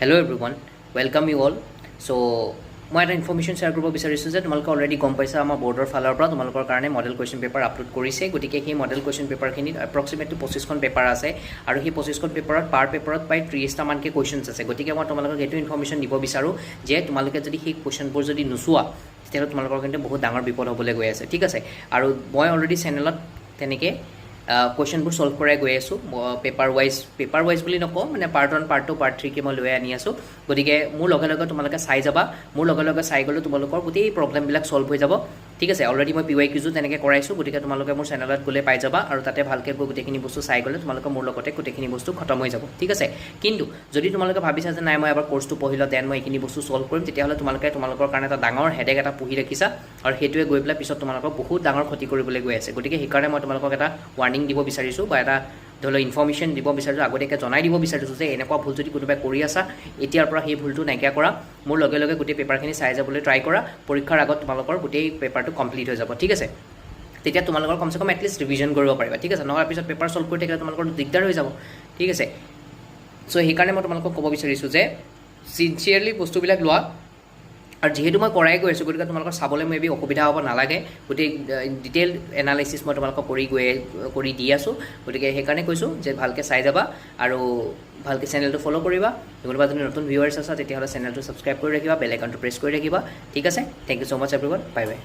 Hello everyone, welcome you all. So মই এটা information share কৰিব বিচাৰিছোঁ যে তোমালোকে অলৰেডি গম পাইছা আমাৰ বৰ্ডৰ ফালৰ পৰা তোমালোকৰ কাৰণে মডেল কুৱেশ্যন পেপাৰ আপলোড কৰিছে। গতিকে সেই মডেল কুৱেশ্যন পেপাৰখিনিত এপ্ৰক্সিমেটলি 25খন পেপাৰ আছে আৰু সেই 25খন পেপাৰত পাৰ পেপাৰত প্ৰায় 30টা মানকৈ কুৱেশ্যনছ আছে। গতিকে মই তোমালোকক এইটো ইনফৰমেশ্যন দিব বিচাৰোঁ যে তোমালোকে যদি সেই কুৱেশ্যনবোৰ যদি নোচোৱা তেতিয়াহ'লে তোমালোকৰ কিন্তু বহুত ডাঙৰ বিপদ হ'বলৈ গৈ আছে, ঠিক আছে। আৰু মই অলৰেডি চেনেলত তেনেকৈ কুৱেশ্যনবোৰ ছল্ভ কৰাই গৈ আছোঁ পেপাৰ ৱাইজ বুলি নকওঁ, মানে পাৰ্ট 1 পাৰ্ট 2 পাৰ্ট 3কৈ মই লৈ আনি আছোঁ। গতিকে মোৰ লগে লগে তোমালোকে চাই যাবা, মোৰ লগে লগে চাই গ'লে তোমালোকৰ গোটেই প্ৰব্লেমবিলাক ছল্ভ হৈ যাব, ঠিক আছে। অলৰেডি মই PYQs তেনেকৈ কৰাইছোঁ, গতিকে তোমালোকে মোৰ চেনেলত গ'লে পাই যাবা আৰু তাতে ভালকৈ গৈ গোটেইখিনি বস্তু চাই গ'লে তোমালোকে মোৰ লগতে গোটেইখিনি বস্তু খতম হৈ যাব, ঠিক আছে। কিন্তু যদি তোমালোকে ভাবিছা যে নাই মই এবাৰ কোৰ্চটো পঢ়িলোঁ দেন মই এইখিনি বস্তু ছল্ভ কৰিম, তেতিয়াহ'লে তোমালোকৰ কাৰণে এটা ডাঙৰ হেডেক এটা পুহি ৰাখিছা আৰু সেইটোৱে গৈ পেলাই পিছত তোমালোকক বহুত ডাঙৰ ক্ষতি কৰিবলৈ গৈ আছে। গতিকে সেইকাৰণে মই তোমালোকক এটা ৱাৰ্ণিং দিব বিচাৰিছোঁ বা এটা ধৰি লওক ইনফৰমেশ্যন দিব বিচাৰিছোঁ, আগতীয়াকৈ জনাই দিব বিচাৰিছোঁ যে এনেকুৱা ভুল যদি কোনোবাই কৰি আছা এতিয়াৰ পৰা সেই ভুলটো নাইকিয়া কৰা, মোৰ লগে লগে গোটেই পেপাৰখিনি চাই যাবলৈ ট্ৰাই কৰা। পৰীক্ষাৰ আগত তোমালোকৰ গোটেই পেপাৰটো কমপ্লিট হৈ যাব, ঠিক আছে। তেতিয়া তোমালোকৰ কমচে কম এটলিষ্ট ৰিভিজন কৰিব পাৰিবা, ঠিক আছে। নহ'লে পিছত পেপাৰ ছল্ভ কৰি থাকিলে তোমালোকৰ দিগদাৰ হৈ যাব, ঠিক আছে। চ' সেইকাৰণে মই তোমালোকক ক'ব বিচাৰিছোঁ যে চিনচিয়াৰলি বস্তুবিলাক লোৱা। আৰু যিহেতু মই কৰাই গৈ আছোঁ গতিকে তোমালোকৰ চাবলৈ মে বি অসুবিধা হ'ব নালাগে, গোটেই ডিটেইল এনালাইচিছ মই তোমালোকক কৰি দি আছোঁ। গতিকে সেইকাৰণে কৈছোঁ যে ভালকৈ চাই যাবা আৰু ভালকৈ চেনেলটো ফ'ল' কৰিবা। কোনোবা যদি নতুন ভিউৱাৰ্ছ আছা তেতিয়াহ'লে চেনেলটো ছাবস্ক্ৰাইব কৰি ৰাখিবা, বেল আইকনটো প্ৰেছ কৰি ৰাখিবা, ঠিক আছে। Thank you so' much everyone, bye by.